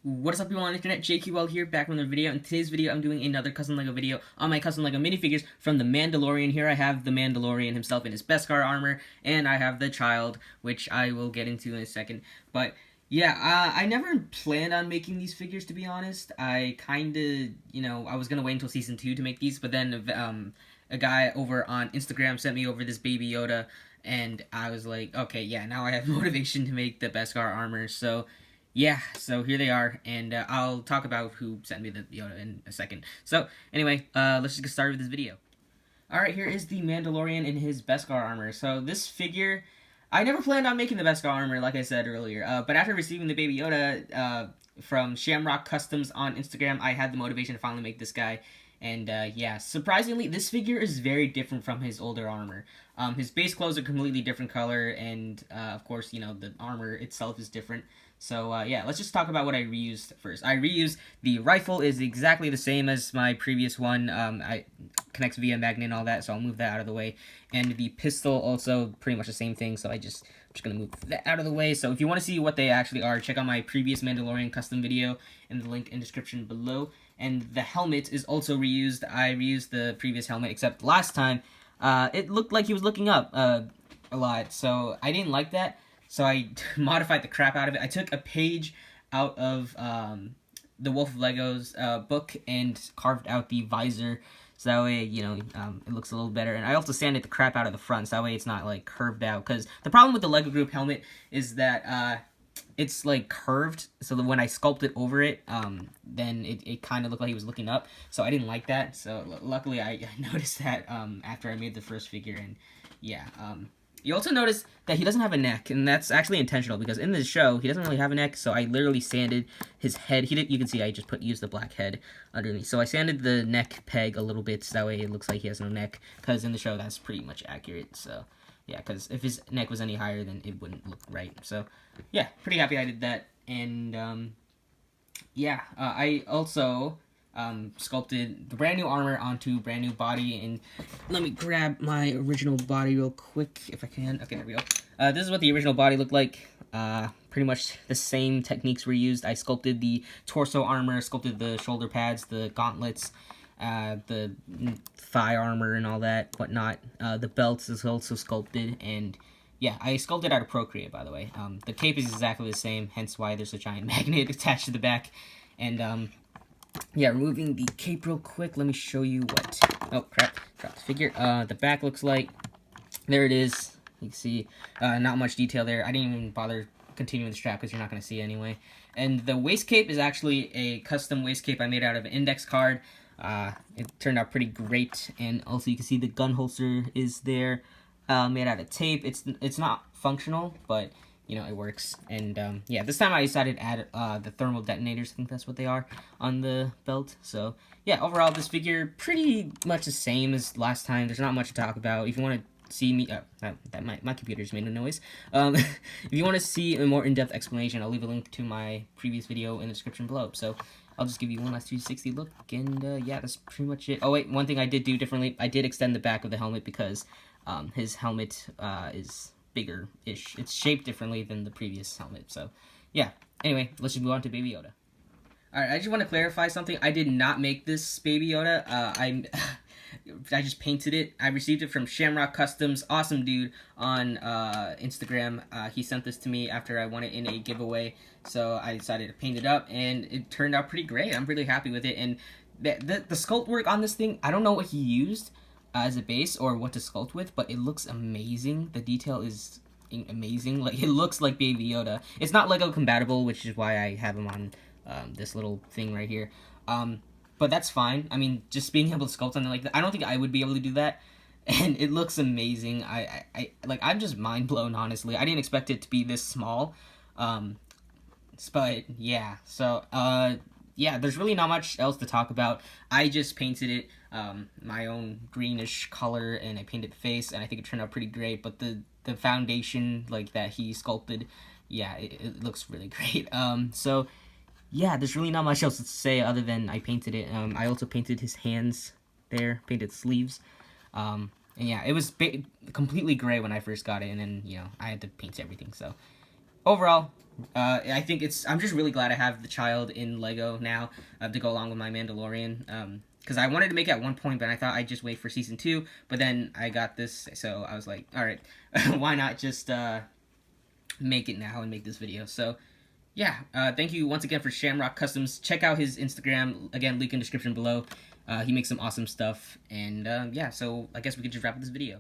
What is up, people on the internet? JQL here, back with another video. In today's video, I'm doing another custom LEGO video on my custom LEGO minifigures from the Mandalorian. Here I have the Mandalorian himself in his Beskar armor, and I have the child, which I will get into in a second. But yeah, I never planned on making these figures, to be honest. I kind of, I was gonna wait until season 2 to make these, but then a guy over on Instagram sent me over this baby Yoda, and I was like, okay, yeah, now I have motivation to make the Beskar armor. So yeah, so here they are, and I'll talk about who sent me the Yoda in a second. So anyway, let's just get started with this video. Alright, here is the Mandalorian in his Beskar armor. So this figure, I never planned on making the Beskar armor, like I said earlier, but after receiving the baby Yoda from Shamrock Customs on Instagram, I had the motivation to finally make this guy. And yeah, surprisingly, this figure is very different from his older armor. His base clothes are completely different color, and of course, the armor itself is different. So yeah, let's just talk about what I reused first. I reused the rifle is exactly the same as my previous one. I connects via magnet and all that, so I'll move that out of the way. And the pistol also pretty much the same thing, so I'm just gonna move that out of the way. So if you want to see what they actually are, check out my previous Mandalorian custom video in the link in description below. And the helmet is also reused. I reused the previous helmet, except last time it looked like he was looking up a lot, so I didn't like that. So I modified the crap out of it. I took a page out of the Wolf of Lego's book and carved out the visor, so that way, it looks a little better. And I also sanded the crap out of the front, so that way it's not, like, curved out. Because the problem with the Lego Group helmet is that it's, like, curved, so that when I sculpted over it, then it kind of looked like he was looking up. So I didn't like that, so luckily I noticed that after I made the first figure, and yeah, you also notice that he doesn't have a neck, and that's actually intentional, because in this show, he doesn't really have a neck, so I literally sanded his head. You can see I just used the black head underneath. So I sanded the neck peg a little bit, so that way it looks like he has no neck, because in the show, that's pretty much accurate. So yeah, because if his neck was any higher, then it wouldn't look right. So yeah, pretty happy I did that. And yeah, I also sculpted the brand new armor onto brand new body, and let me grab my original body real quick if I can. Okay, there we go. This is what the original body looked like. Pretty much the same techniques were used. I sculpted the torso armor, sculpted the shoulder pads, the gauntlets, the thigh armor and all that, whatnot. The belts is also sculpted, and yeah, I sculpted out of Procreate, by the way. The cape is exactly the same, hence why there's a giant magnet attached to the back. And yeah, removing the cape real quick, let me show you what, oh crap, dropped the figure, the back looks like. There it is. You can see, not much detail there. I didn't even bother continuing the strap because you're not going to see it anyway. And the waist cape is actually a custom waist cape I made out of an index card. It turned out pretty great, and also you can see the gun holster is there, made out of tape. It's not functional, but it works. And yeah, this time I decided to add the thermal detonators. I think that's what they are on the belt. So yeah, overall this figure pretty much the same as last time. There's not much to talk about. If you want to see me, my computer's made a noise. If you want to see a more in-depth explanation, I'll leave a link to my previous video in the description below. So I'll just give you one last 360 look, and yeah, that's pretty much it. Oh wait, one thing I did do differently, I did extend the back of the helmet because his helmet is bigger-ish. It's shaped differently than the previous helmet. So yeah, anyway, let's just move on to Baby Yoda. Alright, I just want to clarify something. I did not make this Baby Yoda. I just painted it. I received it from Shamrock Customs. Awesome dude on Instagram. He sent this to me after I won it in a giveaway. So I decided to paint it up, and it turned out pretty great. I'm really happy with it. And the sculpt work on this thing, I don't know what he used as a base or what to sculpt with, but it looks amazing. The detail is amazing. Like, it looks like Baby Yoda. It's not Lego compatible, which is why I have him on this little thing right here. But that's fine. I mean, just being able to sculpt something like that, I don't think I would be able to do that. And it looks amazing. I'm just mind blown, honestly. I didn't expect it to be this small. But yeah, so yeah, there's really not much else to talk about. I just painted it my own greenish color, and I painted the face, and I think it turned out pretty great. But the foundation, like, that he sculpted, yeah, it looks really great. So yeah, there's really not much else to say other than I painted it. I also painted his hands there, painted sleeves. And yeah, it was completely gray when I first got it, and then, I had to paint everything, so overall, I think I'm just really glad I have the child in Lego now to go along with my Mandalorian. Because I wanted to make it at one point, but I thought I'd just wait for season 2. But then I got this, so I was like, all right, why not just make it now and make this video? So yeah, thank you once again for Shamrock Customs. Check out his Instagram, again, link in the description below. He makes some awesome stuff, and yeah, so I guess we could just wrap up this video.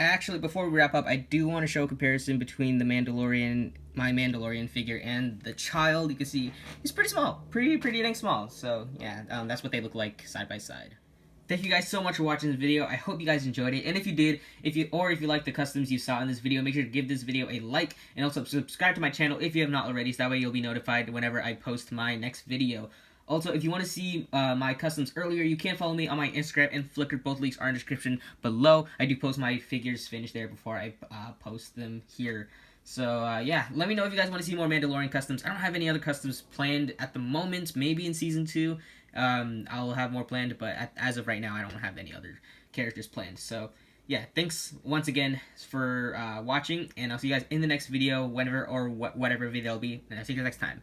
Actually, before we wrap up, I do want to show a comparison between the Mandalorian, my Mandalorian figure, and the child. You can see he's pretty small, pretty dang small. So yeah, that's what they look like side by side. Thank you guys so much for watching this video. I hope you guys enjoyed it, and if you did, if you like the customs you saw in this video, make sure to give this video a like, and also subscribe to my channel if you have not already, so that way you'll be notified whenever I post my next video. Also, if you want to see my customs earlier, you can follow me on my Instagram and Flickr. Both links are in the description below. I do post my figures finished there before I post them here. So, yeah, let me know if you guys want to see more Mandalorian customs. I don't have any other customs planned at the moment. Maybe in Season 2, I'll have more planned, but as of right now, I don't have any other characters planned. So, yeah, thanks once again for watching, and I'll see you guys in the next video, whenever or whatever video it'll be, and I'll see you guys next time.